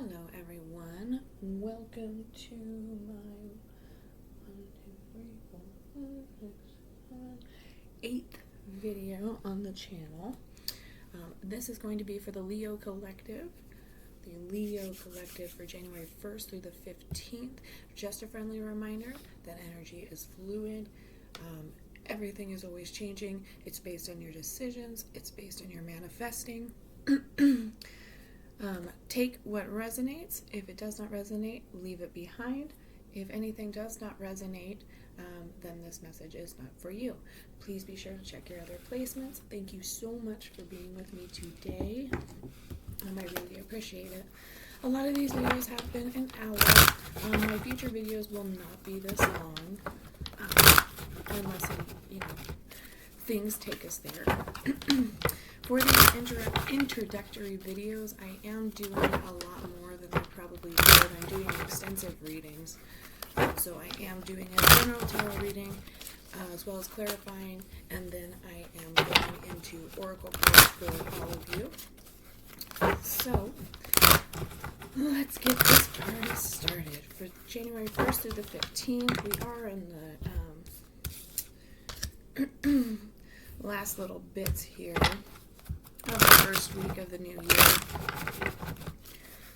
Hello everyone, welcome to my 8th video on the channel. This is going to be for the Leo Collective. The Leo Collective for January 1st through the 15th. Just a friendly reminder that energy is fluid. Everything is always changing. It's based on your decisions. It's based on your manifesting. Take what resonates. If it does not resonate, leave it behind. If anything does not resonate, then this message is not for you. Please be sure to check your other placements. Thank you so much for being with me today. I really appreciate it. A lot of these videos have been an hour. My future videos will not be this long, unless things take us there. For these introductory videos, I am doing a lot more than I probably should. I'm doing extensive readings. So I am doing a general tarot reading, as well as clarifying, and then I am going into oracle cards for all of you. So, let's get this party started. For January 1st through the 15th, we are in the last little bits here of the first week of the new year.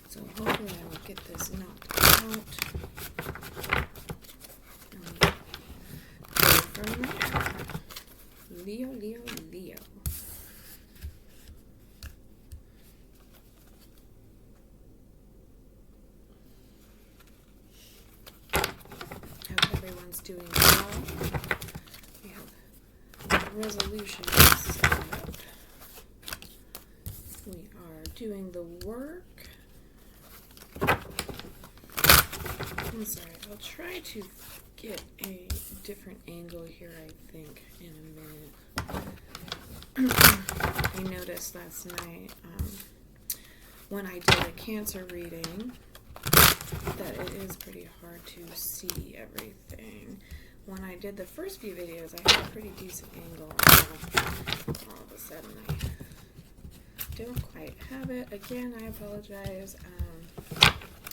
So hopefully I will get this knocked out. And go from there. Leo, Leo, Leo. Hope everyone's doing well. We have resolutions set up. We are doing the work. I'm sorry, I'll try to get a different angle here, I think, in a minute. I noticed last night when I did a Cancer reading that it is pretty hard to see everything. When I did the first few videos, I had a pretty decent angle. All of a sudden, I don't quite have it. Again, I apologize.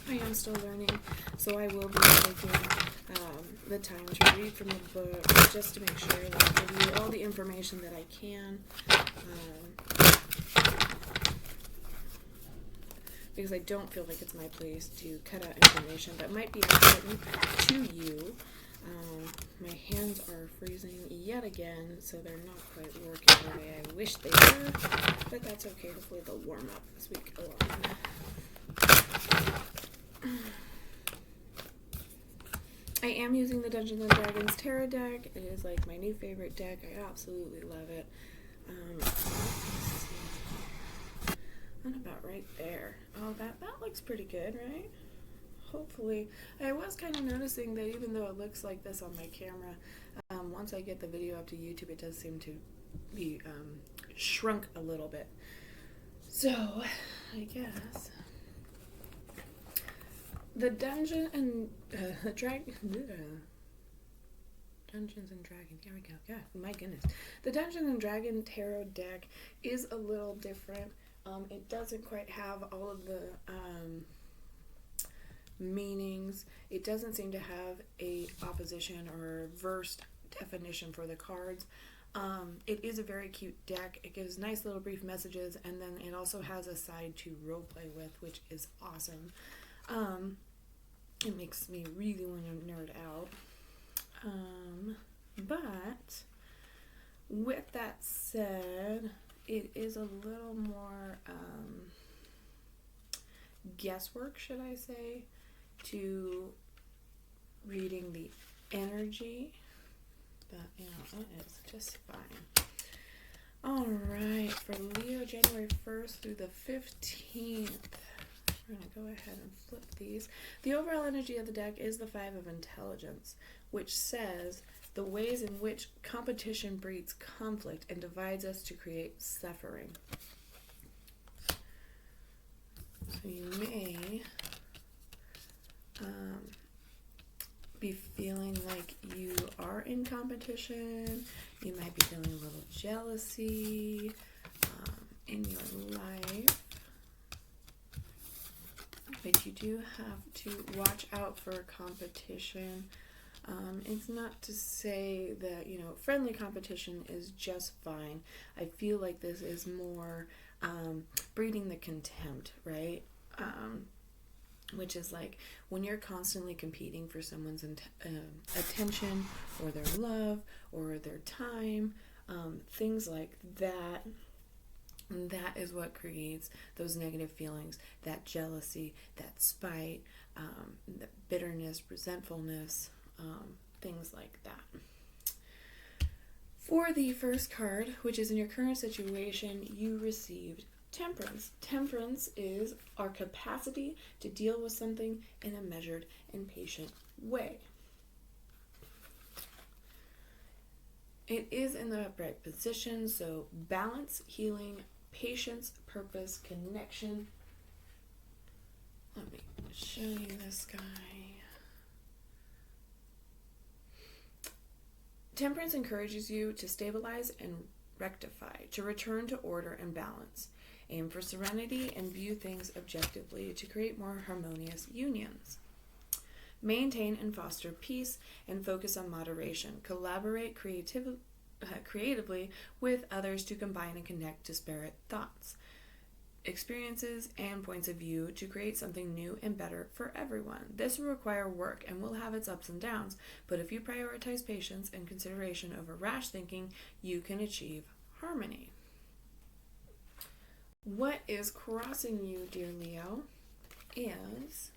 I am still learning, so I will be taking the time to read from the book just to make sure that I give you all the information that I can. Because I don't feel like it's my place to cut out information that might be important to you. My hands are freezing yet again, so they're not quite working the way I wish they were, but that's okay. Hopefully they'll warm up as we go on. I am using the Dungeons and Dragons Tarot deck. It is like my new favorite deck. I absolutely love it. Let's see. What about right there? Oh, that looks pretty good, right? Hopefully. I was kind of noticing that even though it looks like this on my camera, once I get the video up to YouTube, it does seem to be shrunk a little bit. So, I guess the Dungeons and Dragons. Here we go. God, my goodness. The Dungeons and Dragons Tarot deck is a little different. It doesn't quite have all of the meanings. It doesn't seem to have a opposition or verse definition for the cards. It is a very cute deck. It gives nice little brief messages, and then it also has a side to roleplay with, which is awesome. It makes me really want to nerd out. But with that said, it is a little more guesswork, should I say, to reading the energy. But, it is just fine. Alright, for Leo, January 1st through the 15th. We're going to go ahead and flip these. The overall energy of the deck is the Five of Intelligence, which says the ways in which competition breeds conflict and divides us to create suffering. So you may be feeling like you are in competition. You might be feeling a little jealousy in your life. but you do have to watch out for competition. It's not to say that, friendly competition is just fine. I feel like this is more breeding the contempt, right? Which is like when you're constantly competing for someone's attention or their love or their time, things like that. That is what creates those negative feelings, that jealousy, that spite, that bitterness, resentfulness, things like that. For the first card, which is in your current situation, you received Temperance. Temperance is our capacity to deal with something in a measured and patient way. It is in the upright position, so balance, healing, patience, purpose, connection. Let me show you this guy. Temperance encourages you to stabilize and rectify, to return to order and balance. Aim for serenity and view things objectively to create more harmonious unions. Maintain and foster peace and focus on moderation. Collaborate creatively with others to combine and connect disparate thoughts, experiences, and points of view to create something new and better for everyone. This will require work and will have its ups and downs, but if you prioritize patience and consideration over rash thinking, you can achieve harmony. What is crossing you, dear Leo, is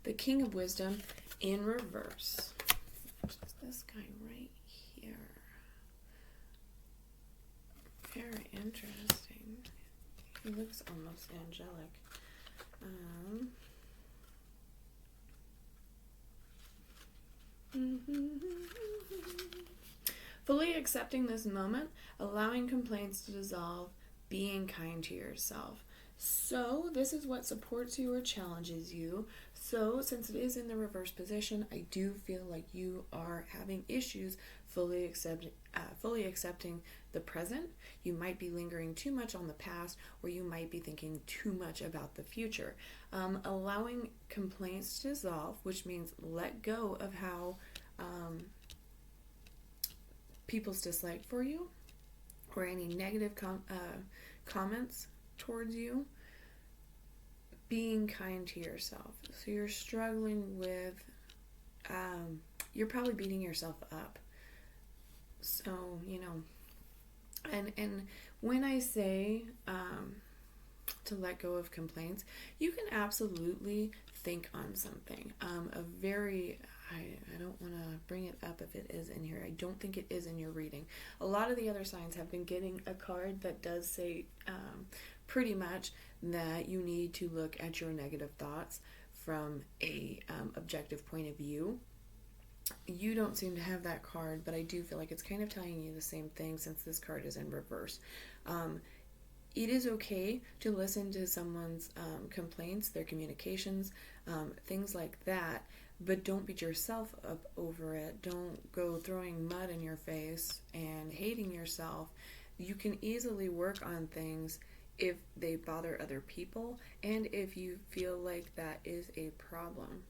the King of Wisdom in reverse. Which is this guy right here. Very interesting. He looks almost angelic. Fully accepting this moment, allowing complaints to dissolve, being kind to yourself. So this is what supports you or challenges you. So since it is in the reverse position, I do feel like you are having issues fully accepting the present. You might be lingering too much on the past, or you might be thinking too much about the future. Allowing complaints to dissolve, which means let go of how people's dislike for you or any negative comments towards you. Being kind to yourself. So you're struggling with, you're probably beating yourself up. So, and when I say to let go of complaints, you can absolutely think on something. I don't want to bring it up if it is in here. I don't think it is in your reading. A lot of the other signs have been getting a card that does say pretty much that you need to look at your negative thoughts from a objective point of view. You don't seem to have that card, but I do feel like it's kind of telling you the same thing since this card is in reverse. It is okay to listen to someone's complaints, their communications, things like that, but don't beat yourself up over it. Don't go throwing mud in your face and hating yourself. You can easily work on things if they bother other people and if you feel like that is a problem.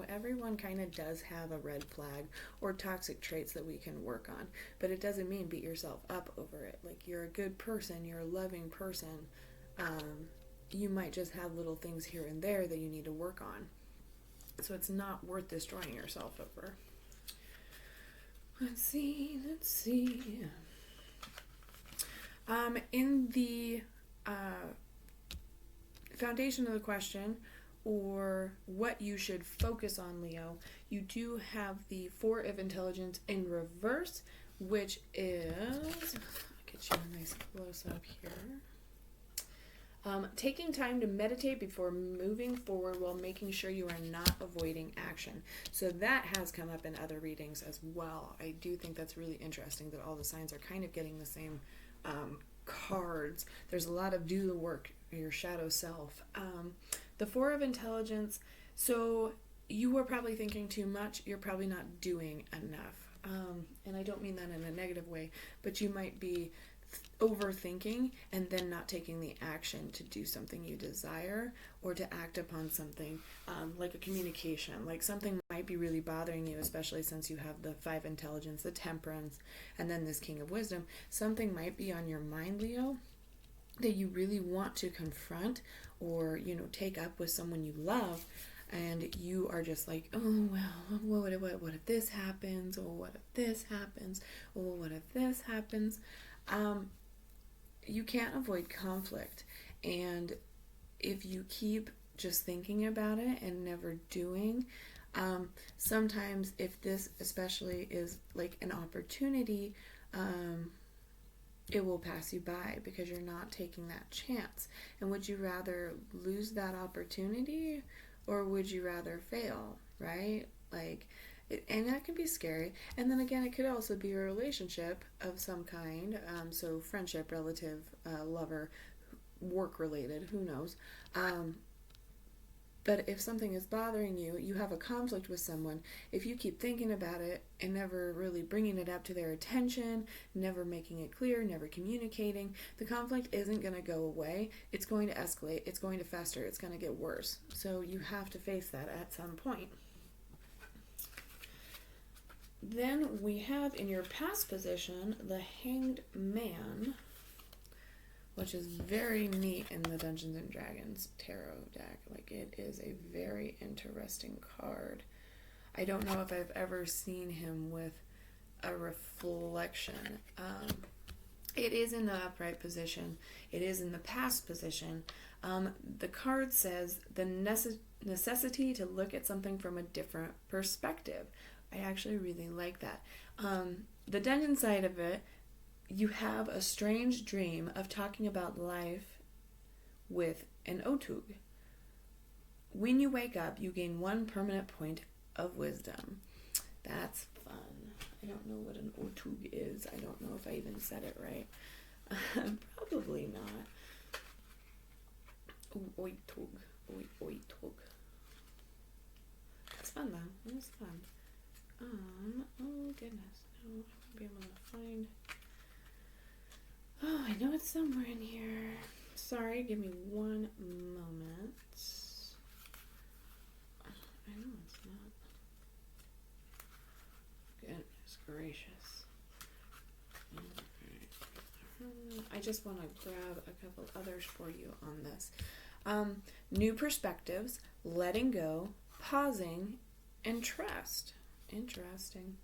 Everyone kind of does have a red flag or toxic traits that we can work on, but it doesn't mean beat yourself up over it. Like, you're a good person, you're a loving person. You might just have little things here and there that you need to work on. So it's not worth destroying yourself over. Let's see. In the foundation of the question, or what you should focus on, Leo, you do have the Four of Intelligence in reverse, which is, I'll get you a nice close-up here. Taking time to meditate before moving forward while making sure you are not avoiding action. So that has come up in other readings as well. I do think that's really interesting that all the signs are kind of getting the same cards. There's a lot of do the work, your shadow self. The Four of Intelligence, so you are probably thinking too much. You're probably not doing enough. And I don't mean that in a negative way, but you might be overthinking and then not taking the action to do something you desire or to act upon something, like a communication. Like something might be really bothering you, especially since you have the 5 intelligence, the temperance, and then this king of wisdom. Something might be on your mind, Leo, that you really want to confront or, take up with someone you love, and you are just like, oh, well, what if this happens? Or what if this happens? Or what if this happens? You can't avoid conflict. And if you keep just thinking about it and never doing, sometimes if this especially is like an opportunity, it will pass you by because you're not taking that chance. And would you rather lose that opportunity, or would you rather fail, right? And that can be scary. And then again, it could also be a relationship of some kind. So friendship, relative, lover, work related, who knows. But if something is bothering you, you have a conflict with someone, if you keep thinking about it and never really bringing it up to their attention, never making it clear, never communicating, the conflict isn't going to go away. It's going to escalate. It's going to fester. It's going to get worse. So you have to face that at some point. Then we have in your past position the Hanged Man, which is very neat in the Dungeons and Dragons tarot deck. Like, it is a very interesting card. I don't know if I've ever seen him with a reflection. It is in the upright position. It is in the past position. The card says the necessity to look at something from a different perspective. I actually really like that. The dungeon side of it, you have a strange dream of talking about life with an Otug. When you wake up, you gain 1 permanent point of wisdom. That's fun. I don't know what an Otug is. I don't know if I even said it right. Probably not. Oitug. Oitug. That's fun though. It was fun. Oh goodness. No, I won't be able to find. Oh, I know it's somewhere in here. Sorry, give me 1 moment. I know it's not. Goodness gracious. I just want to grab a couple others for you on this. New perspectives, letting go, pausing, and trust. Interesting.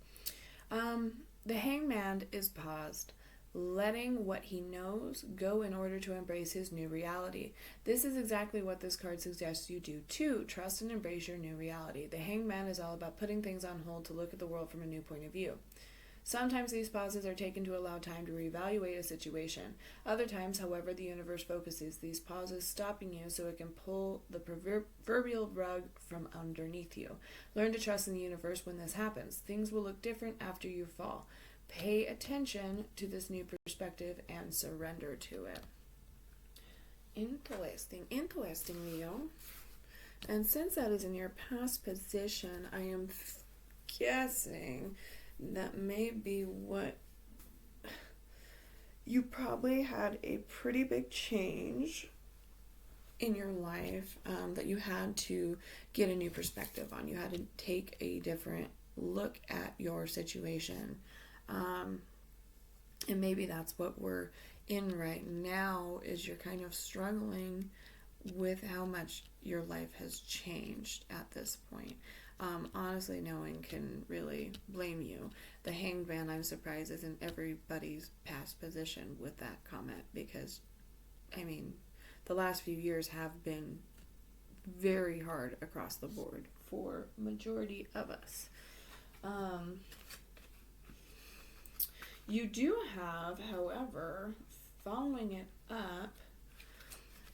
The hangman is paused, letting what he knows go in order to embrace his new reality. This is exactly what this card suggests you do too. Trust and embrace your new reality. The hangman is all about putting things on hold to look at the world from a new point of view. Sometimes these pauses are taken to allow time to reevaluate a situation. Other times, however, the universe focuses these pauses, stopping you so it can pull the proverbial rug from underneath you. Learn to trust in the universe when this happens. Things will look different after you fall. Pay attention to this new perspective and surrender to it. Interesting, Leo. And since that is in your past position, I am guessing that may be what you probably had a pretty big change in your life, that you had to get a new perspective on. You had to take a different look at your situation. And maybe that's what we're in right now, is you're kind of struggling with how much your life has changed at this point. Honestly, no one can really blame you. The hanged man, I'm surprised, isn't everybody's past position with that comment, because, I mean, the last few years have been very hard across the board for majority of us. You do have, however, following it up,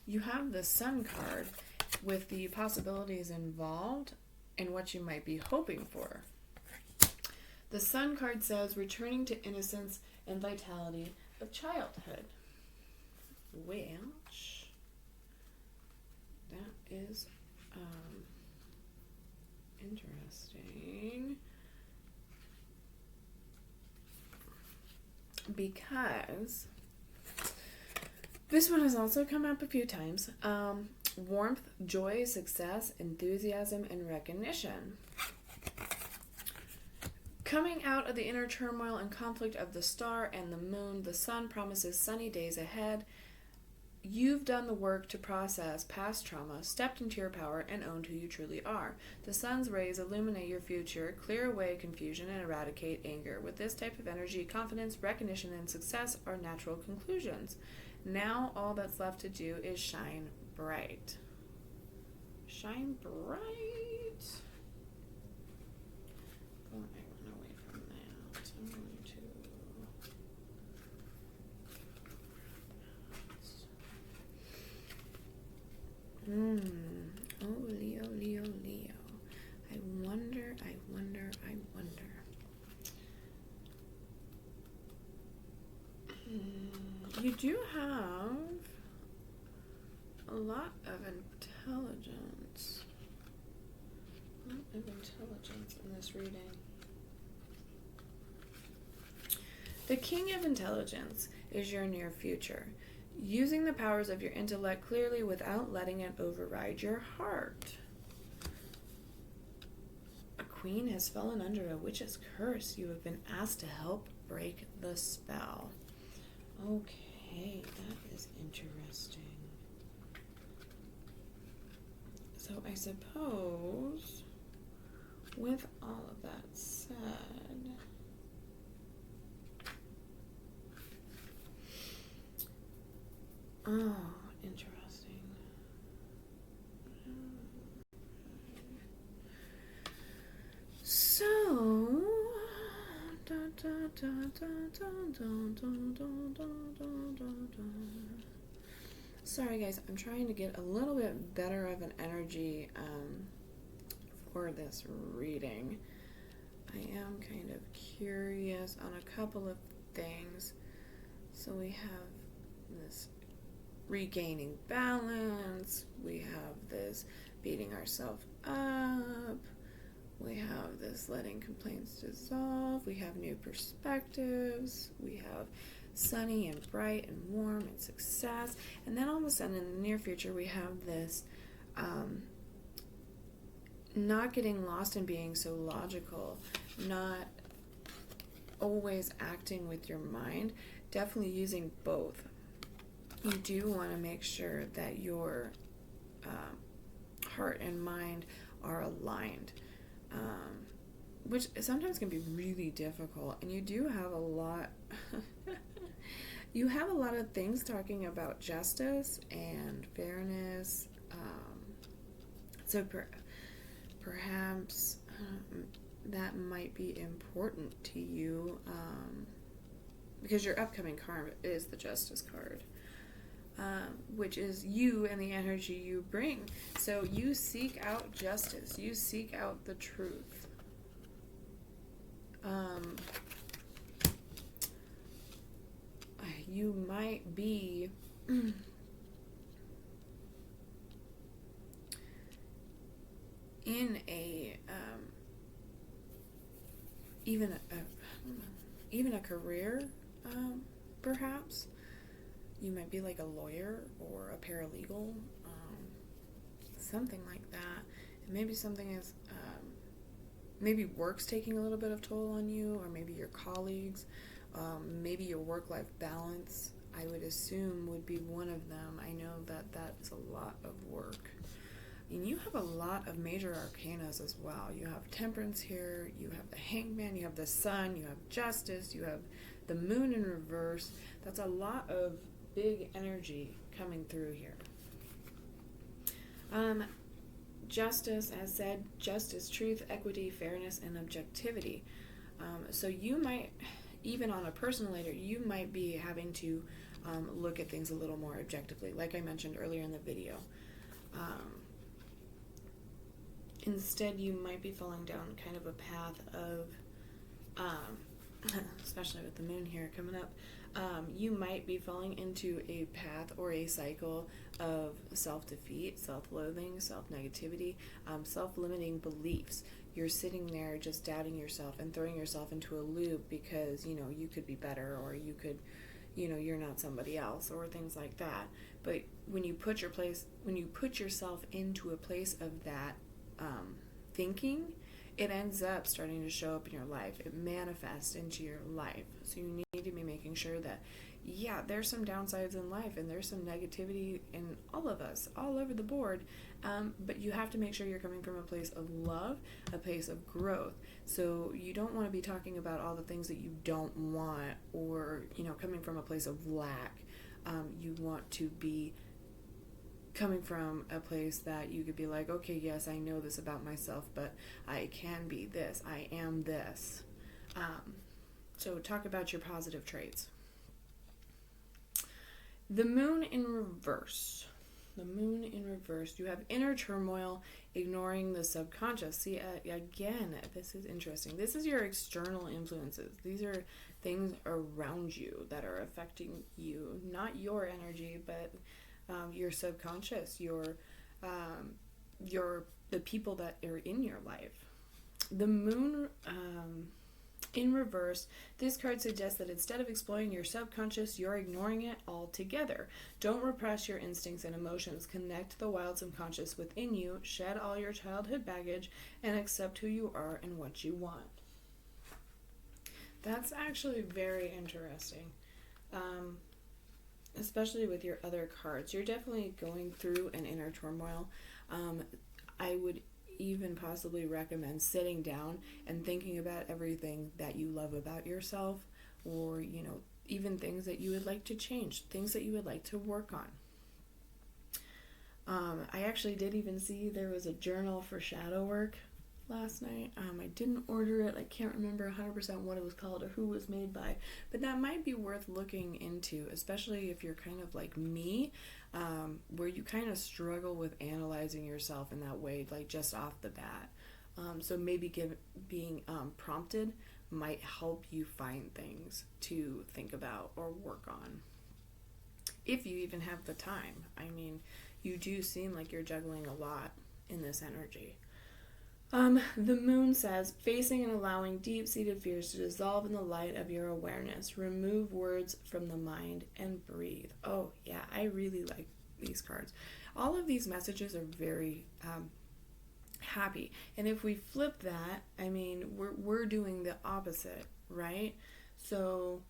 you have the Sun card with the possibilities involved and what you might be hoping for. The Sun card says returning to innocence and vitality of childhood. Which, that is interesting, because This one has also come up a few times. Warmth, joy, success, enthusiasm, and recognition. Coming out of the inner turmoil and conflict of the star and the moon, the sun promises sunny days ahead. You've done the work to process past trauma, stepped into your power, and owned who you truly are. The sun's rays illuminate your future, clear away confusion, and eradicate anger. With this type of energy, confidence, recognition, and success are natural conclusions. Now all that's left to do is shine bright. Shine bright. Oh, I went away from that. I'm going to... Oh, Leo, Leo, Leo. I wonder. You do have a lot of intelligence. A lot of intelligence in this reading. The King of Intelligence is your near future. Using the powers of your intellect clearly without letting it override your heart. A queen has fallen under a witch's curse. You have been asked to help break the spell. Okay, that is interesting. So I suppose, with all of that said, oh, interesting. So, sorry guys, I'm trying to get a little bit better of an energy for this reading. I am kind of curious on a couple of things. So we have this regaining balance, we have this beating ourselves up, we have this letting complaints dissolve, we have new perspectives, we have sunny and bright and warm and success, and then all of a sudden in the near future we have this not getting lost in being so logical, not always acting with your mind, definitely using both. You do want to make sure that your heart and mind are aligned, which sometimes can be really difficult. And you do have a lot, you have a lot of things talking about justice and fairness. So perhaps that might be important to you, because your upcoming card is the Justice card. Which is you and the energy you bring. So you seek out justice. You seek out the truth. You might be in a even a career, perhaps. You might be like a lawyer or a paralegal, something like that. And maybe something is, maybe work's taking a little bit of toll on you, or maybe your colleagues, maybe your work-life balance, I would assume, would be one of them. I know that that's a lot of work. And you have a lot of major arcanas as well. You have Temperance here, you have the Hangman, you have the Sun, you have Justice, you have the Moon in reverse. That's a lot of big energy coming through here. Justice, as said, justice, truth, equity, fairness, and objectivity. So you might, even on a personal layer, you might be having to look at things a little more objectively, like I mentioned earlier in the video. Instead, you might be falling down kind of a path of, especially with the moon here coming up, you might be falling into a path or a cycle of self-defeat, self-loathing, self-negativity, self-limiting beliefs. You're sitting there just doubting yourself and throwing yourself into a loop because, you know, you could be better, or you could, you're not somebody else, or things like that. But when you put yourself into a place of that thinking, it ends up starting to show up in your life. It manifests into your life. So you need to be making sure that, yeah, there's some downsides in life, and there's some negativity in all of us, all over the board. But you have to make sure you're coming from a place of love, a place of growth. So you don't want to be talking about all the things that you don't want, or, coming from a place of lack. You want to be coming from a place that you could be like, okay, yes, I know this about myself, but I can be this. I am this. So talk about your positive traits. The moon in reverse. You have inner turmoil, ignoring the subconscious. See, again, this is interesting. This is your external influences. These are things around you that are affecting you, not your energy, but your subconscious, the people that are in your life. The moon in reverse, this card suggests that instead of exploring your subconscious, you're ignoring it altogether. Don't repress your instincts and emotions. Connect the wild subconscious within you, shed all your childhood baggage, and accept who you are and what you want. That's actually very interesting. Especially with your other cards. You're definitely going through an inner turmoil. I would even possibly recommend sitting down and thinking about everything that you love about yourself, or, even things that you would like to change, things that you would like to work on. I actually did even see there was a journal for shadow work last night. I didn't order it. I can't remember 100% what it was called or who it was made by, but that might be worth looking into, especially if you're kind of like me, where you kind of struggle with analyzing yourself in that way, like just off the bat. So maybe being prompted might help you find things to think about or work on, if you even have the time. I mean, you do seem like you're juggling a lot in this energy. The moon says, facing and allowing deep-seated fears to dissolve in the light of your awareness. Remove words from the mind and breathe. Oh, yeah, I really like these cards. All of these messages are very happy. And if we flip that, I mean, we're doing the opposite, right? So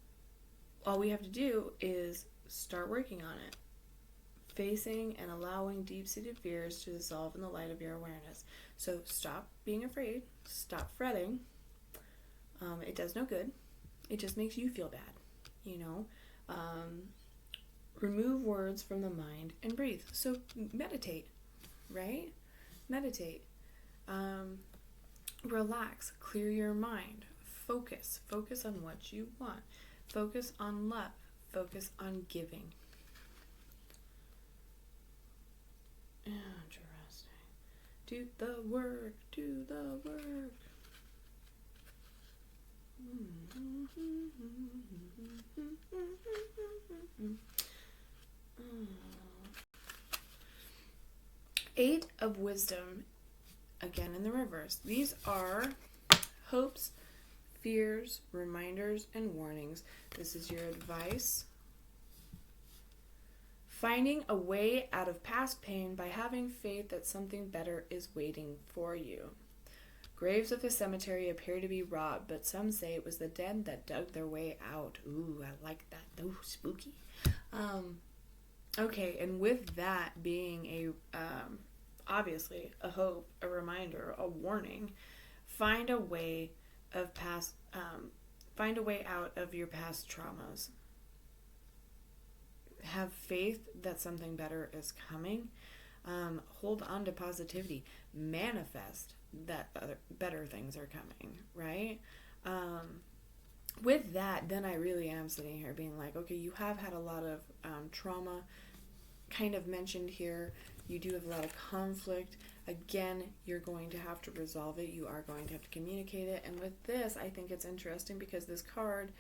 all we have to do is start working on it. Facing and allowing deep-seated fears to dissolve in the light of your awareness. So stop being afraid. Stop fretting. It does no good. It just makes you feel bad, remove words from the mind and breathe. So meditate, right? Meditate. Relax. Clear your mind. Focus. Focus on what you want. Focus on love. Focus on giving. Interesting. Do the work. Do the work. 8 of Wisdom, again in the reverse. These are hopes, fears, reminders, and warnings. This is your advice. Finding a way out of past pain by having faith that something better is waiting for you. Graves of the cemetery appear to be robbed, but some say it was the dead that dug their way out. Ooh, I like that. Ooh, spooky. Okay, and with that being obviously a hope, a reminder, a warning, find a way out of your past traumas. Have faith that something better is coming. Hold on to positivity. Manifest that better things are coming, right? With that, then I really am sitting here being like, okay, you have had a lot of trauma kind of mentioned here. You do have a lot of conflict. Again, you're going to have to resolve it. You are going to have to communicate it. And with this, I think it's interesting because this card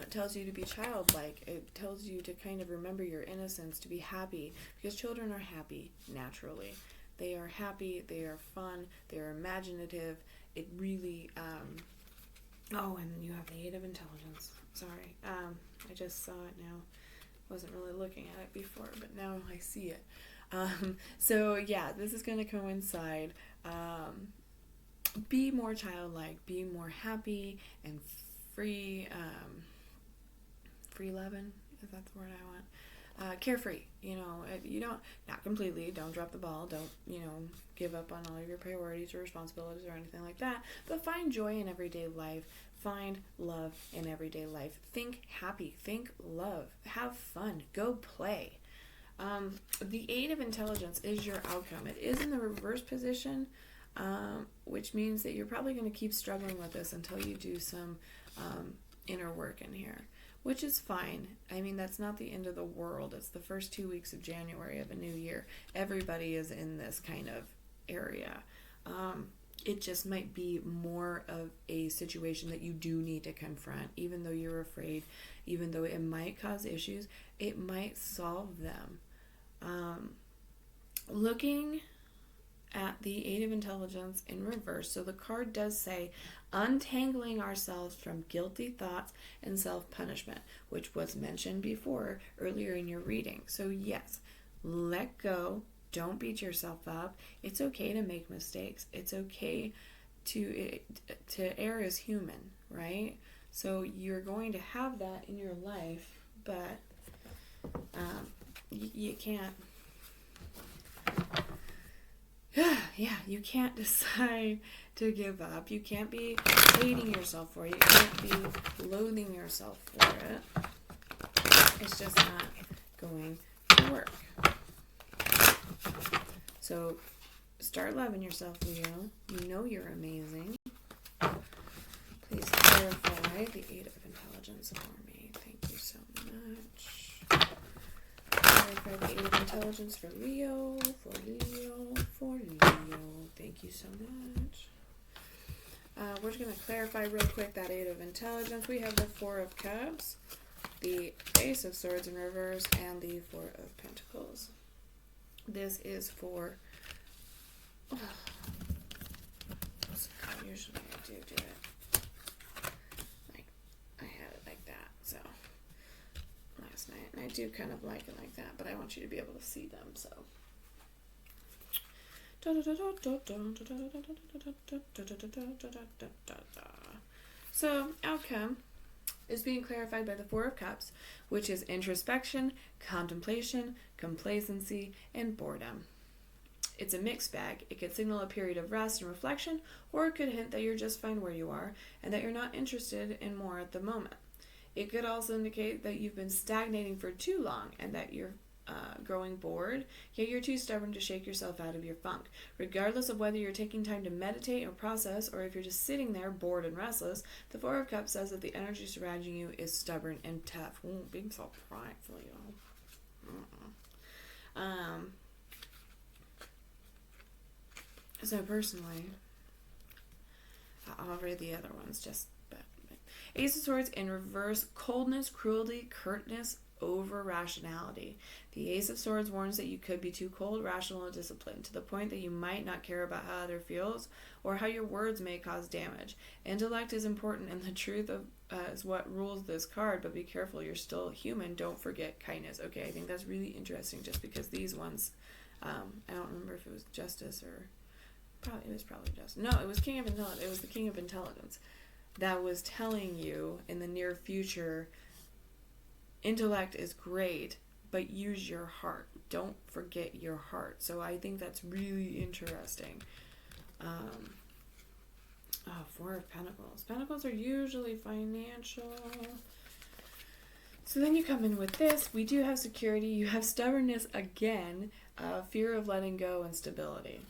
tells you to be childlike. It tells you to kind of remember your innocence, to be happy, because children are happy naturally. They are happy, they are fun, they are imaginative. It really Oh, and you have the 8 of Intelligence. Sorry. I just saw it now. Wasn't really looking at it before, but now I see it. So yeah, this is going to coincide. Be more childlike. Be more happy and free. Free loving, if that's the word I want. Carefree, you don't, not completely, don't drop the ball, don't, give up on all of your priorities or responsibilities or anything like that, but find joy in everyday life, find love in everyday life, think happy, think love, have fun, go play. The 8 of Intelligence is your outcome. It is in the reverse position, which means that you're probably going to keep struggling with this until you do some inner work in here, which is fine. I mean, that's not the end of the world. It's the first 2 weeks of January of a new year. Everybody is in this kind of area. It just might be more of a situation that you do need to confront, even though you're afraid, even though it might cause issues, it might solve them. Looking at the 8 of Intelligence in reverse, so the card does say untangling ourselves from guilty thoughts and self-punishment, which was mentioned before earlier in your reading. So yes, let go. Don't beat yourself up. It's okay to make mistakes. It's okay to err as human, right? So you're going to have that in your life, but you can't. Yeah, you can't decide to give up. You can't be hating yourself for it. You can't be loathing yourself for it. It's just not going to work. So start loving yourself, Leo. You know you're amazing. Please clarify the 8 of Intelligence for me. Thank you so much. Clarify the 8 of Intelligence for Leo, for Leo, for Leo. Thank you so much. We're just going to clarify real quick that 8 of Intelligence. We have the 4 of Cups, the Ace of Swords in reverse, and the 4 of Pentacles. This is for... usually I do it like I had it like that, so last night, and I do kind of like it like that, but I want you to be able to see them, so outcome is being clarified by the 4 of Cups, which is introspection, contemplation, complacency, and boredom. It's a mixed bag. It could signal a period of rest and reflection, or it could hint that you're just fine where you are and that you're not interested in more at the moment. It could also indicate that you've been stagnating for too long and that you're growing bored, yet you're too stubborn to shake yourself out of your funk. Regardless of whether you're taking time to meditate or process, or if you're just sitting there bored and restless, the 4 of Cups says that the energy surrounding you is stubborn and tough. Ooh, being so prideful, So personally, I'll read the other ones but Ace of Swords in reverse, coldness, cruelty, curtness over rationality. The Ace of Swords warns that you could be too cold, rational, and disciplined, to the point that you might not care about how others feels or how your words may cause damage. Intellect is important, and the truth is what rules this card, but be careful, you're still human. Don't forget kindness. Okay, I think that's really interesting, just because these ones, I don't remember if it was Justice or... it was probably Justice. No, it was King of Intelligence. It was the King of Intelligence that was telling you in the near future, intellect is great, but use your heart. Don't forget your heart. So I think that's really interesting. 4 of Pentacles. Pentacles are usually financial. So then you come in with this. We do have security. You have stubbornness again, fear of letting go, and stability.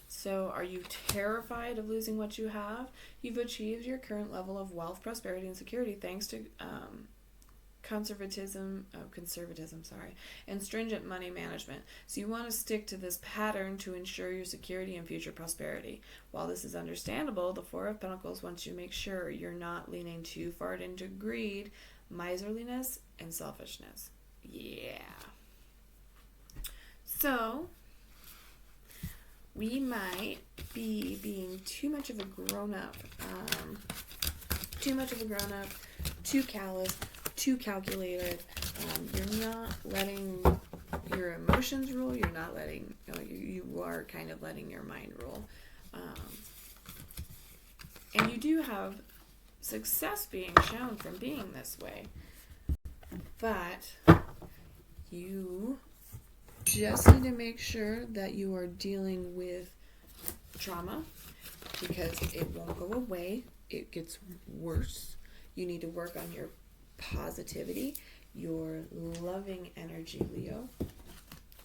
So are you terrified of losing what you have? You've achieved your current level of wealth, prosperity, and security thanks to conservatism, and stringent money management. So you want to stick to this pattern to ensure your security and future prosperity. While this is understandable, the 4 of Pentacles wants you to make sure you're not leaning too far into greed, miserliness, and selfishness. Yeah. So we might be being too much of a grown-up too much of a grown-up, too callous, too calculated. You're not letting your emotions rule. You're not letting, you are kind of letting your mind rule. And you do have success being shown from being this way. But you just need to make sure that you are dealing with trauma, because it won't go away. It gets worse. You need to work on your positivity, your loving energy, Leo.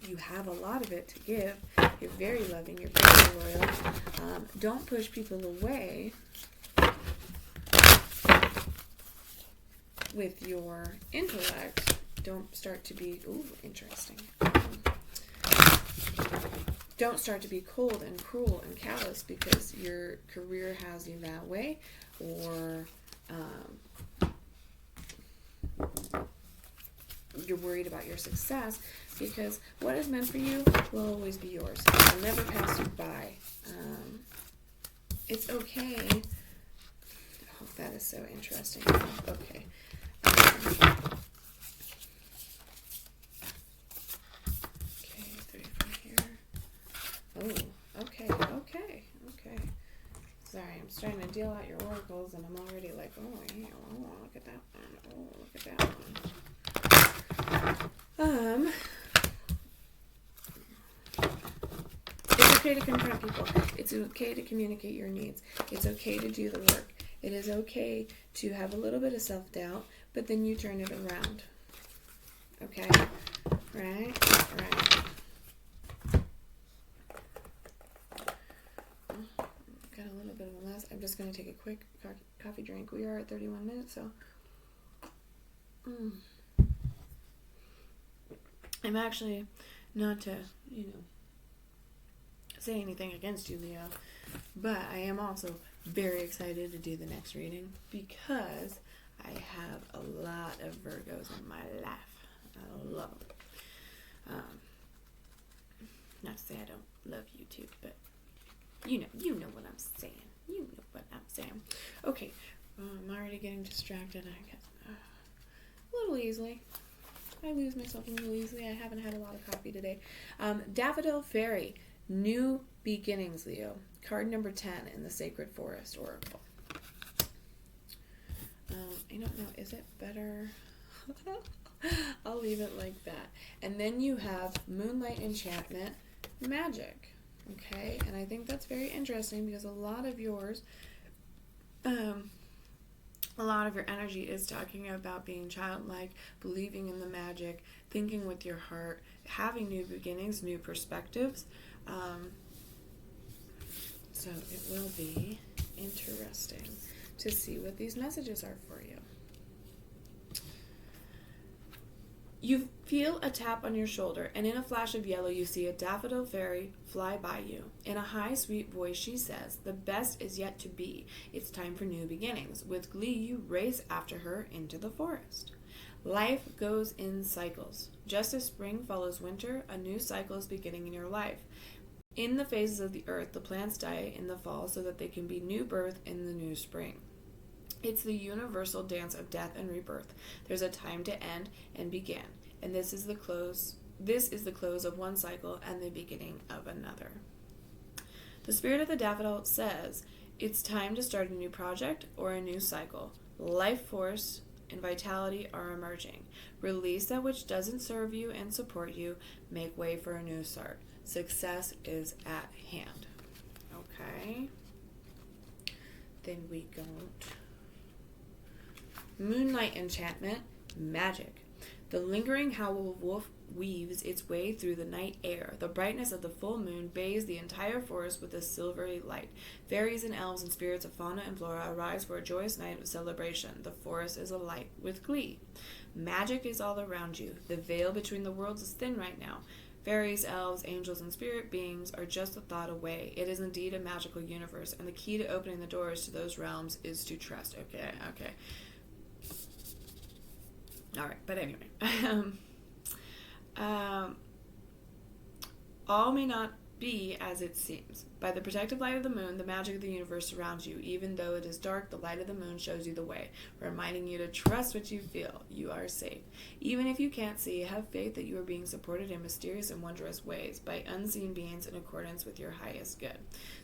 You have a lot of it to give. You're very loving. You're very loyal. Don't push people away with your intellect. Don't start to be, interesting. Don't start to be cold and cruel and callous because your career has you that way, or you're worried about your success, because what is meant for you will always be yours. It'll never pass you by. It's okay. Oh, that is so interesting. Okay. Okay, 34 here. Oh, okay. Sorry, I'm starting to deal out your oracles, and I'm already like, yeah, look at that one. Look at that one. It's okay to confront people. It's okay to communicate your needs. It's okay to do the work. It is okay to have a little bit of self-doubt, but then you turn it around. Okay? Right. Got a little bit of a mess. I'm just going to take a quick coffee drink. We are at 31 minutes, so... I'm actually, not to, say anything against you, Leo, but I am also very excited to do the next reading because I have a lot of Virgos in my life. I love them. Not to say I don't love you too, but you know what I'm saying. Okay, I'm already getting distracted, I guess. A little easily. I lose myself a little easily. I haven't had a lot of coffee today. Daffodil Fairy, New Beginnings, Leo. Card number 10 in the Sacred Forest Oracle. I don't know. Is it better? I'll leave it like that. And then you have Moonlight Enchantment, Magic. Okay? And I think that's very interesting because a lot of yours... a lot of your energy is talking about being childlike, believing in the magic, thinking with your heart, having new beginnings, new perspectives. So it will be interesting to see what these messages are for you. You feel a tap on your shoulder, and in a flash of yellow, you see a daffodil fairy fly by you. In a high, sweet voice, she says, "The best is yet to be. It's time for new beginnings." With glee, you race after her into the forest. Life goes in cycles. Just as spring follows winter, a new cycle is beginning in your life. In the phases of the earth, the plants die in the fall so that they can be new birth in the new spring. It's the universal dance of death and rebirth. There's a time to end and begin, and this is the close of one cycle and the beginning of another. The spirit of the daffodil says it's time to start a new project or a new cycle. Life force and vitality are emerging. Release that which doesn't serve you and support you. Make way for a new start. Success is at hand. Okay. Then we go... Moonlight Enchantment, Magic. The lingering howl of wolf weaves its way through the night air. The brightness of the full moon bathes the entire forest with a silvery light. Fairies and elves and spirits of fauna and flora arise for a joyous night of celebration. The forest is alight with glee. Magic is all around you. The veil between the worlds is thin right now. Fairies, elves, angels, and spirit beings are just a thought away. It is indeed a magical universe, and the key to opening the doors to those realms is to trust. Okay. All right, but anyway, all may not be as it seems. By the protective light of the moon, the magic of the universe surrounds you. Even though it is dark, the light of the moon shows you the way, reminding you to trust what you feel. You are safe. Even if you can't see, have faith that you are being supported in mysterious and wondrous ways by unseen beings in accordance with your highest good.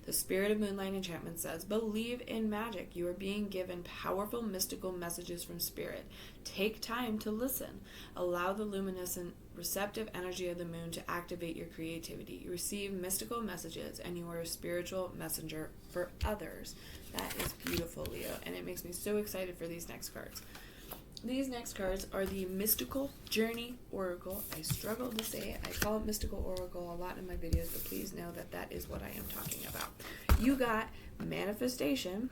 The spirit of Moonlight Enchantment says, believe in magic. You are being given powerful mystical messages from spirit. Take time to listen. Allow the luminescent, receptive energy of the moon to activate your creativity. You receive mystical messages, and you are a spiritual messenger for others. That is beautiful, Leo, and it makes me so excited for these next cards. These next cards are the Mystical Journey Oracle. I struggle to say it. I call it Mystical Oracle a lot in my videos, but please know that that is what I am talking about. You got Manifestation,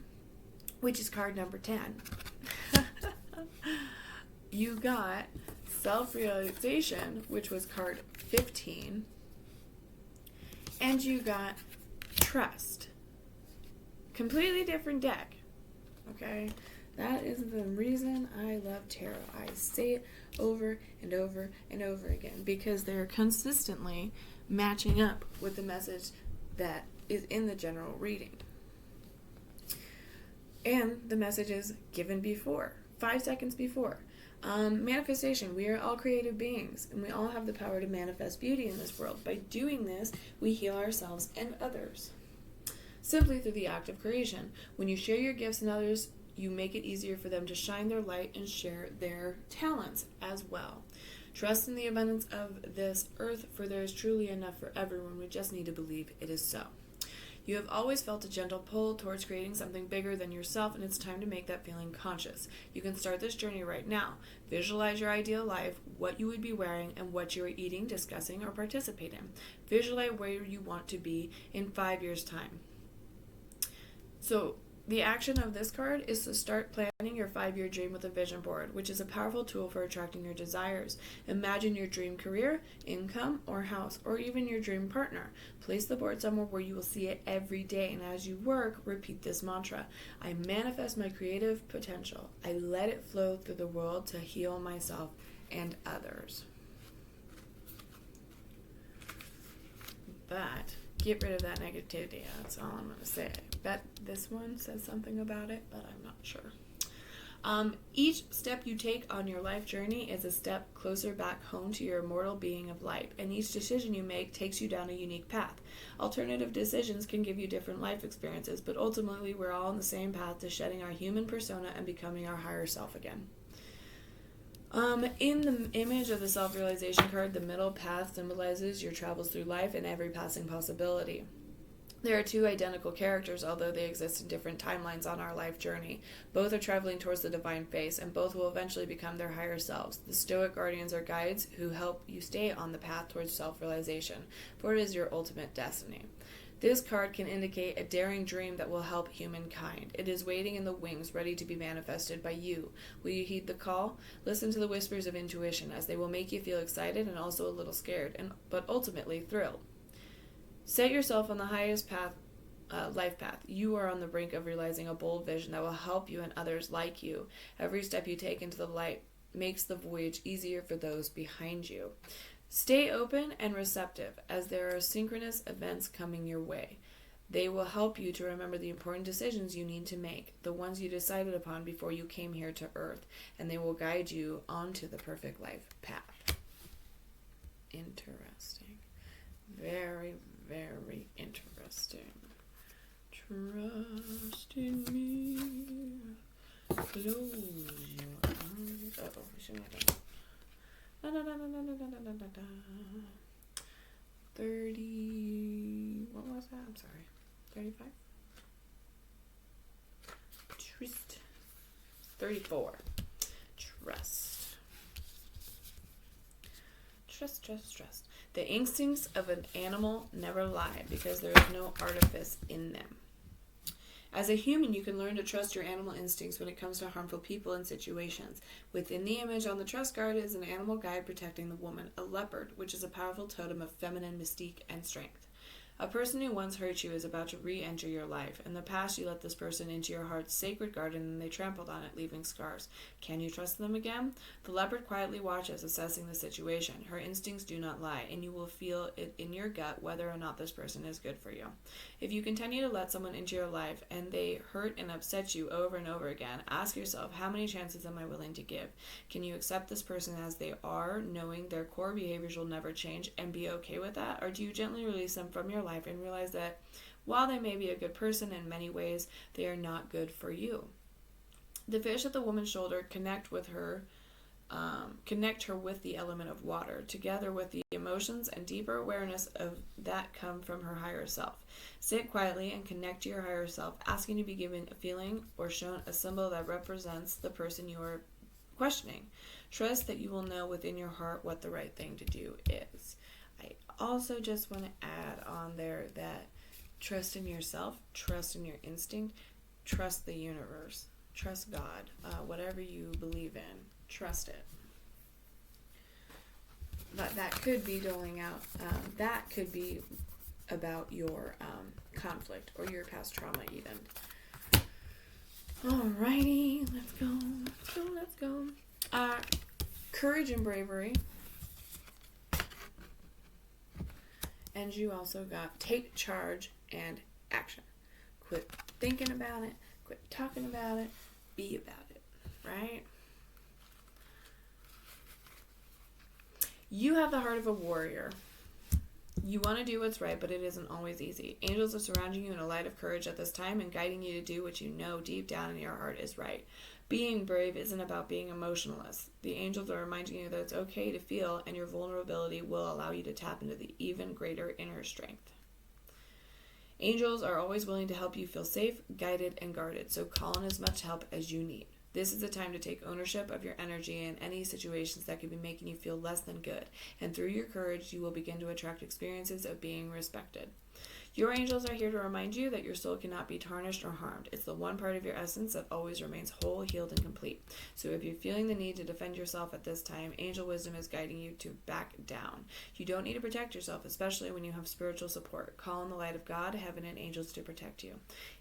which is card number 10. You got Self-Realization, which was card 15. And you got Trust. Completely different deck. Okay? That is the reason I love tarot. I say it over and over and over again because they're consistently matching up with the message that is in the general reading. And the message is given before, 5 seconds before. Manifestation. We are all creative beings, and we all have the power to manifest beauty in this world. By doing this, we heal ourselves and others. Simply through the act of creation. When you share your gifts and others, you make it easier for them to shine their light and share their talents as well. Trust in the abundance of this earth, for there is truly enough for everyone. We just need to believe it is so. You have always felt a gentle pull towards creating something bigger than yourself, and it's time to make that feeling conscious. You can start this journey right now. Visualize your ideal life, what you would be wearing, and what you are eating, discussing, or participate in. Visualize where you want to be in 5 years' time. So, the action of this card is to start planning your 5-year dream with a vision board, which is a powerful tool for attracting your desires. Imagine your dream career, income, or house, or even your dream partner. Place the board somewhere where you will see it every day, and as you work, repeat this mantra. I manifest my creative potential. I let it flow through the world to heal myself and others. But get rid of that negativity. That's all I'm going to say. I bet this one says something about it, but I'm not sure. Each step you take on your life journey is a step closer back home to your immortal being of light, and each decision you make takes you down a unique path. Alternative decisions can give you different life experiences, but ultimately we're all on the same path to shedding our human persona and becoming our higher self again. In the image of the self-realization card, the middle path symbolizes your travels through life and every passing possibility. There are 2 identical characters, although they exist in different timelines on our life journey. Both are traveling towards the divine face, and both will eventually become their higher selves. The Stoic guardians are guides who help you stay on the path towards self-realization, for it is your ultimate destiny. This card can indicate a daring dream that will help humankind. It is waiting in the wings, ready to be manifested by you. Will you heed the call? Listen to the whispers of intuition, as they will make you feel excited and also a little scared, but ultimately thrilled. Set yourself on the highest path, life path. You are on the brink of realizing a bold vision that will help you and others like you. Every step you take into the light makes the voyage easier for those behind you. Stay open and receptive, as there are synchronous events coming your way. They will help you to remember the important decisions you need to make, the ones you decided upon before you came here to Earth, and they will guide you onto the perfect life path. Interesting. Very, very interesting. Trust in me. Close your eyes. Uh-oh, we shouldn't have done that. 30. What was that? I'm sorry. 35? Trust. 34. Trust. Trust. The instincts of an animal never lie because there is no artifice in them. As a human, you can learn to trust your animal instincts when it comes to harmful people and situations. Within the image on the trust card is an animal guide protecting the woman, a leopard, which is a powerful totem of feminine mystique and strength. A person who once hurt you is about to re-enter your life. In the past, you let this person into your heart's sacred garden and they trampled on it, leaving scars. Can you trust them again? The leopard quietly watches, assessing the situation. Her instincts do not lie, and you will feel it in your gut whether or not this person is good for you. If you continue to let someone into your life and they hurt and upset you over and over again, ask yourself, how many chances am I willing to give? Can you accept this person as they are, knowing their core behaviors will never change, and be okay with that? Or do you gently release them from your life and realize that while they may be a good person in many ways, they are not good for you? The fish at the woman's shoulder connect her with the element of water, together with the emotions and deeper awareness of that come from her higher self. Sit quietly and connect to your higher self, asking to be given a feeling or shown a symbol that represents the person you are questioning. Trust that you will know within your heart what the right thing to do is. I also just want to add on there that trust in yourself, trust in your instinct, trust the universe, trust God, whatever you believe in, trust it. But that could be doling out, that could be about your conflict or your past trauma even. Alrighty, let's go. Courage and bravery. And you also got take charge and action. Quit thinking about it, quit talking about it, be about it, right? You have the heart of a warrior. You want to do what's right, but it isn't always easy. Angels are surrounding you in a light of courage at this time and guiding you to do what you know deep down in your heart is right. Being brave isn't about being emotionless. The angels are reminding you that it's okay to feel, and your vulnerability will allow you to tap into the even greater inner strength. Angels are always willing to help you feel safe, guided, and guarded, so call in as much help as you need. This is the time to take ownership of your energy in any situations that could be making you feel less than good, and through your courage, you will begin to attract experiences of being respected. Your angels are here to remind you that your soul cannot be tarnished or harmed. It's the one part of your essence that always remains whole, healed, and complete. So if you're feeling the need to defend yourself at this time, angel wisdom is guiding you to back down. You don't need to protect yourself, especially when you have spiritual support. Call on the light of God, heaven, and angels to protect you.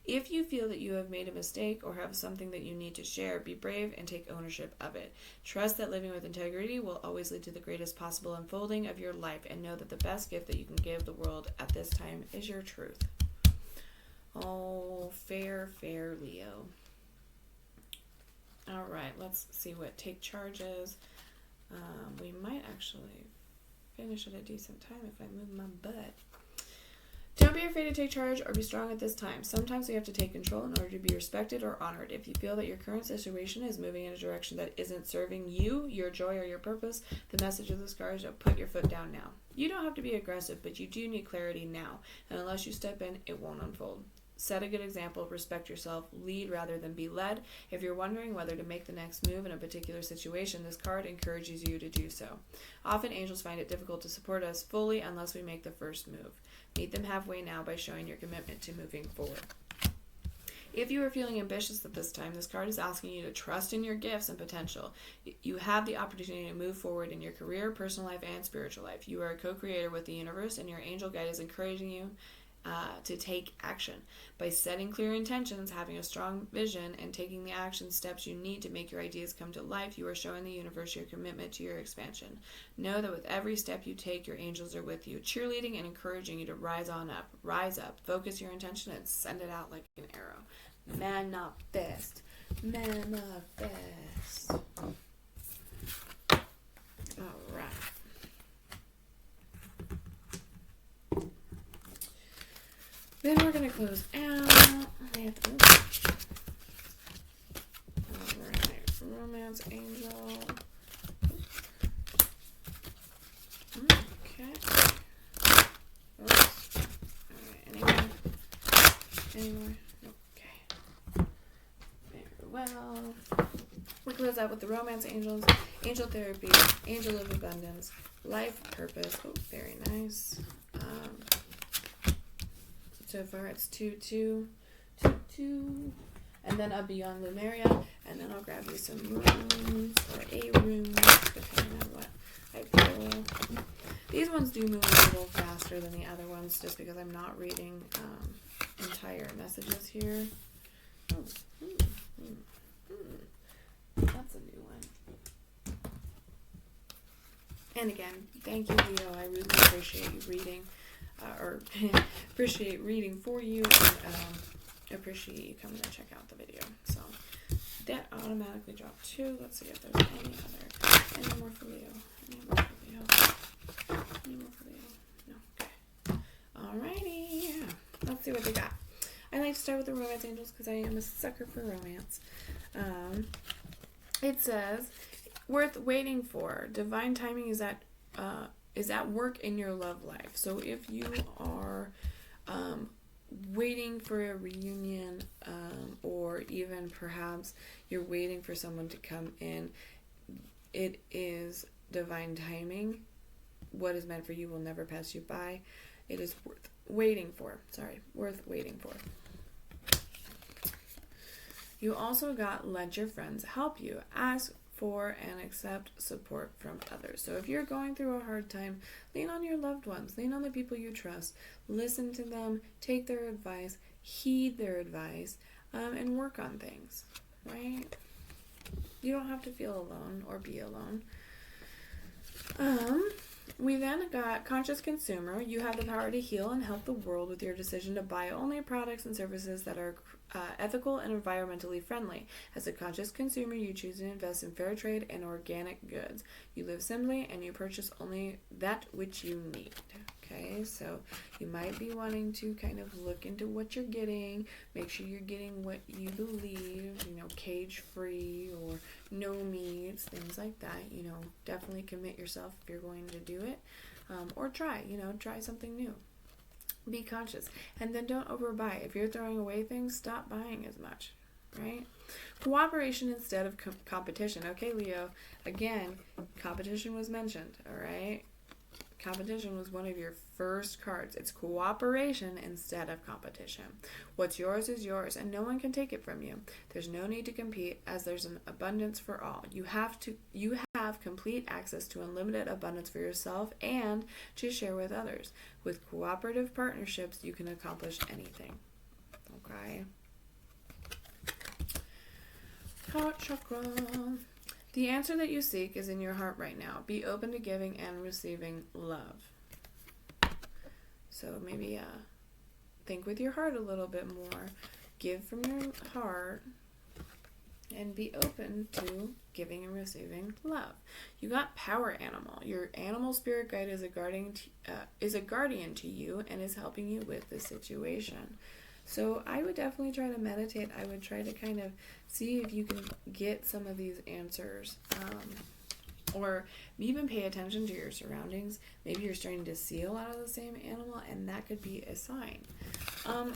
If you feel that you have made a mistake or have something that you need to share, be brave and take ownership of it. Trust that living with integrity will always lead to the greatest possible unfolding of your life, and know that the best gift that you can give the world at this time is your truth. Oh, fair Leo. All right, let's see what take charge is. We might actually finish at a decent time if I move my butt. Don't be afraid to take charge or be strong at this time. Sometimes we have to take control in order to be respected or honored. If you feel that your current situation is moving in a direction that isn't serving you, your joy, or your purpose, the message of this card is to put your foot down now. You don't have to be aggressive, but you do need clarity now. And unless you step in, it won't unfold. Set a good example, respect yourself, lead rather than be led. If you're wondering whether to make the next move in a particular situation, this card encourages you to do so. Often angels find it difficult to support us fully unless we make the first move. Meet them halfway now by showing your commitment to moving forward. If you are feeling ambitious at this time, this card is asking you to trust in your gifts and potential. You have the opportunity to move forward in your career, personal life, and spiritual life. You are a co-creator with the universe, and your angel guide is encouraging you to take action. By setting clear intentions, having a strong vision, and taking the action steps you need to make your ideas come to life, you are showing the universe your commitment to your expansion. Know that with every step you take, your angels are with you, cheerleading and encouraging you to rise up, focus your intention, and send it out like an arrow. Manifest. All right. Then we're going to close out. Alright, Romance Angel. Okay. Oops. Alright, any more? Okay. Very well. We close out with the Romance Angels, Angel Therapy, Angel of Abundance, Life Purpose. Oh, very nice. So far it's 2-2, and then I'll be on Lumeria, and then I'll grab you some rooms, or a room, depending on what I pull. These ones do move a little faster than the other ones just because I'm not reading entire messages here. Oh, that's a new one. And again, thank you, Leo. I really appreciate you reading, or appreciate reading for you, and appreciate you coming to check out the video. So that automatically dropped 2. Let's see if there's any more for Leo. Any more for Leo? Any more for Leo? No. Okay. Alrighty. Yeah. Let's see what they got. I like to start with the romance angels because I am a sucker for romance. It says, worth waiting for. Divine timing is at work in your love life. So if you are waiting for a reunion, or even perhaps you're waiting for someone to come in, it is divine timing. What is meant for you will never pass you by. It is worth waiting for. Worth waiting for. You also got let your friends help you. Ask for and accept support from others. So if you're going through a hard time, lean on your loved ones. Lean on the people you trust. Listen to them. Take their advice. Heed their advice. And work on things. Right? You don't have to feel alone or be alone. We then got conscious consumer. You have the power to heal and help the world with your decision to buy only products and services that are ethical and environmentally friendly. As a conscious consumer, you choose to invest in fair trade and organic goods. You live simply and you purchase only that which you need. Okay, so you might be wanting to kind of look into what you're getting, make sure you're getting what you believe, cage-free or no meats, things like that. Definitely commit yourself if you're going to do it, or try something new. Be conscious, and then don't overbuy. If you're throwing away things, stop buying as much, right? Cooperation instead of competition. Okay, Leo, again, competition was mentioned, all right? Competition was one of your first cards. It's cooperation instead of competition. What's yours is yours, and no one can take it from you. There's no need to compete, as there's an abundance for all. You have complete access to unlimited abundance for yourself and to share with others. With cooperative partnerships, you can accomplish anything. Okay. Heart chakra. The answer that you seek is in your heart right now. Be open to giving and receiving love. So maybe think with your heart a little bit more. Give from your heart and be open to giving and receiving love. You got power animal. Your animal spirit guide is a guardian to you and is helping you with the situation. So I would definitely try to meditate. I would try to kind of see if you can get some of these answers. Or even pay attention to your surroundings. Maybe you're starting to see a lot of the same animal, and that could be a sign.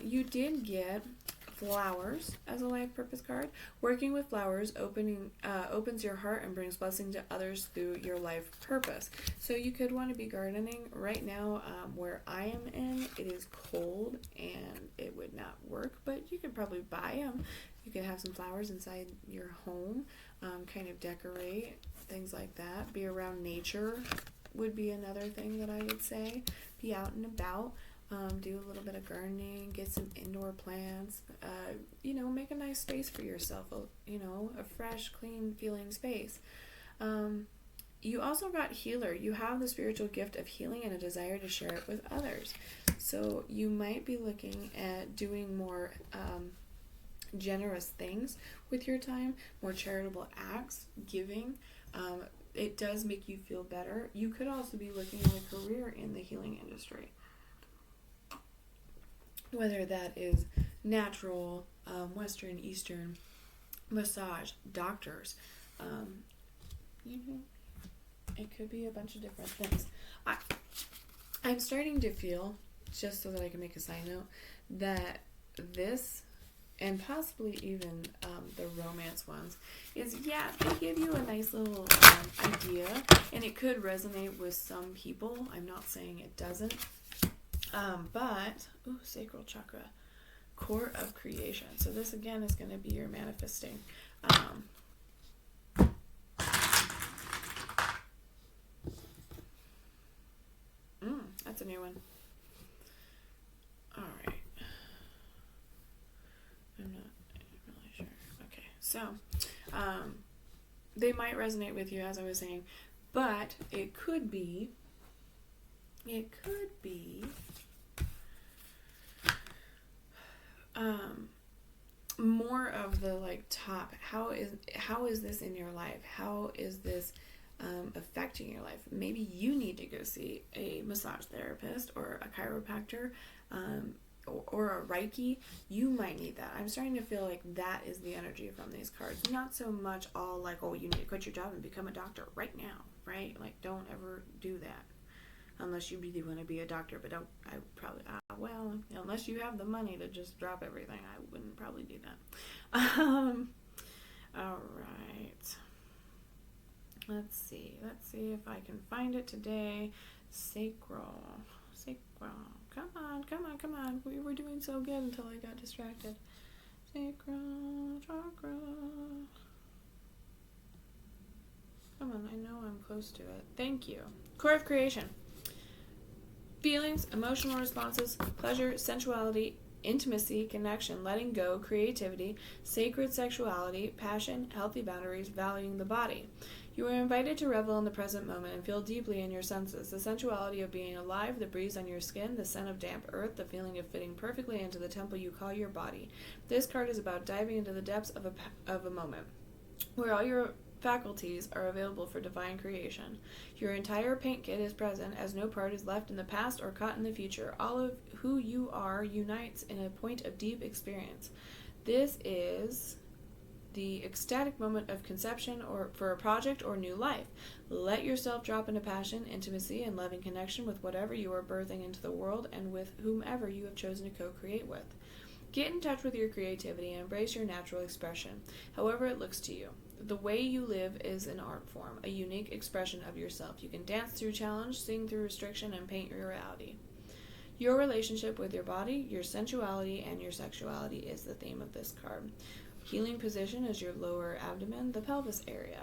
You did get flowers as a life purpose card. Working with flowers opens your heart and brings blessing to others through your life purpose. So you could want to be gardening. Right now, where I am in, it is cold and it would not work, but you could probably buy them. You could have some flowers inside your home, kind of decorate, things like that. Be around nature would be another thing that I would say. Be out and about. Do a little bit of gardening, get some indoor plants, make a nice space for yourself, a fresh, clean feeling space. You also got healer. You have the spiritual gift of healing and a desire to share it with others. So you might be looking at doing more generous things with your time, more charitable acts, giving. It does make you feel better. You could also be looking at a career in the healing industry. Whether that is natural, Western, Eastern, massage, doctors. It could be a bunch of different things. I'm starting to feel, just so that I can make a side note, that this, and possibly even the romance ones, is, they give you a nice little idea, and it could resonate with some people. I'm not saying it doesn't. Sacral chakra, core of creation. So this again is going to be your manifesting. new one. Alright. I'm not really sure. Okay, so, they might resonate with you, as I was saying, but it could be more of the like top. How is this in your life? How is this affecting your life? Maybe you need to go see a massage therapist or a chiropractor, or a Reiki. You might need that. I'm starting to feel like that is the energy from these cards. Not so much all like, oh, you need to quit your job and become a doctor right now, right? Like, don't ever do that. Unless you really want to be a doctor, but unless you have the money to just drop everything, I wouldn't probably do that. Alright. Let's see if I can find it today. Sacral. Come on. We were doing so good until I got distracted. Sacral chakra. Come on, I know I'm close to it. Thank you. Core of creation. Feelings, emotional responses, pleasure, sensuality, intimacy, connection, letting go, creativity, sacred sexuality, passion, healthy boundaries, valuing the body. You are invited to revel in the present moment and feel deeply in your senses. The sensuality of being alive, the breeze on your skin, the scent of damp earth, the feeling of fitting perfectly into the temple you call your body. This card is about diving into the depths of a moment, where all your faculties are available for divine creation. Your entire paint kit is present, as no part is left in the past or caught in the future. All of who you are unites in a point of deep experience. This is the ecstatic moment of conception or for a project or new life. Let yourself drop into passion, intimacy, and loving connection with whatever you are birthing into the world and with whomever you have chosen to co-create with. Get in touch with your creativity and embrace your natural expression, however it looks to you. The way you live is an art form, a unique expression of yourself. You can dance through challenge, sing through restriction, and paint your reality. Your relationship with your body, your sensuality, and your sexuality is the theme of this card. Healing position is your lower abdomen, the pelvis area.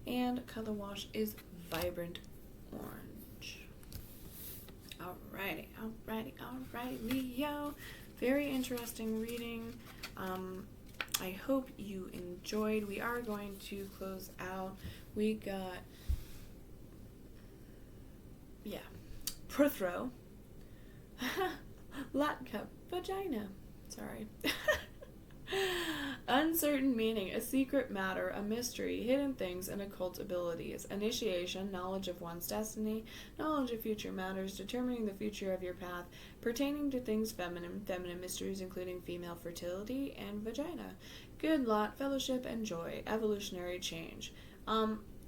And color wash is vibrant orange. Alrighty, Leo. Very interesting reading. I hope you enjoyed. We are going to close out. We got, Prothro, Latka, vagina. Sorry. Uncertain meaning, a secret matter, a mystery, hidden things, and occult abilities. Initiation, knowledge of one's destiny, knowledge of future matters, determining the future of your path, pertaining to things feminine mysteries including female fertility and vagina. Good lot, fellowship, and joy, evolutionary change.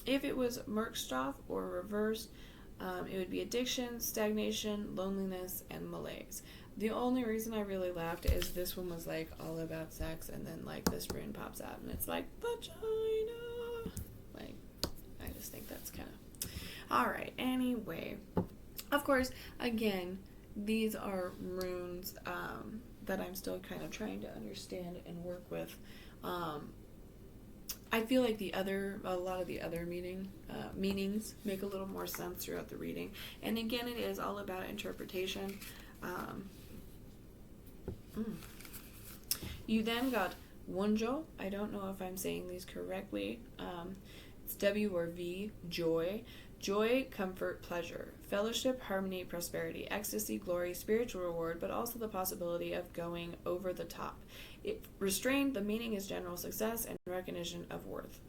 If it was Merkstoff or reversed, it would be addiction, stagnation, loneliness, and malaise. The only reason I really laughed is this one was like all about sex, and then like this rune pops out and it's like vagina. Like, I just think that's kind of alright. Anyway, of course, again, these are runes that I'm still kind of trying to understand and work with. I feel like a lot of the other meanings make a little more sense throughout the reading. And again, it is all about interpretation. You then got Wonjo. I don't know if I'm saying these correctly. It's W or V, joy. Joy, comfort, pleasure. Fellowship, harmony, prosperity, ecstasy, glory, spiritual reward, but also the possibility of going over the top. Restrained, the meaning is general success and recognition of worth.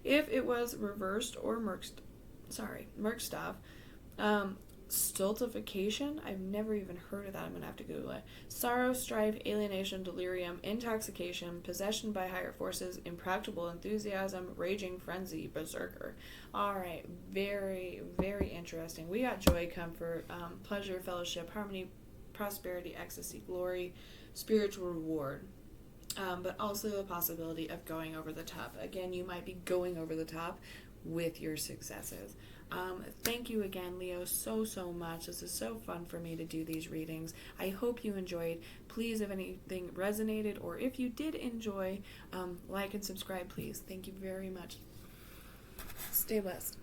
If it was reversed or Merkstoff, stultification, I've never even heard of that. I'm going to have to Google it. Sorrow, strife, alienation, delirium, intoxication, possession by higher forces, impractical enthusiasm, raging frenzy, berserker. Alright, very, very interesting. We got joy, comfort, pleasure, fellowship, harmony, prosperity, ecstasy, glory, spiritual reward. But also the possibility of going over the top. Again, you might be going over the top with your successes. Thank you again, Leo, so much. This is so fun for me to do these readings. I hope you enjoyed. Please, if anything resonated or if you did enjoy, like and subscribe, please. Thank you very much. Stay blessed.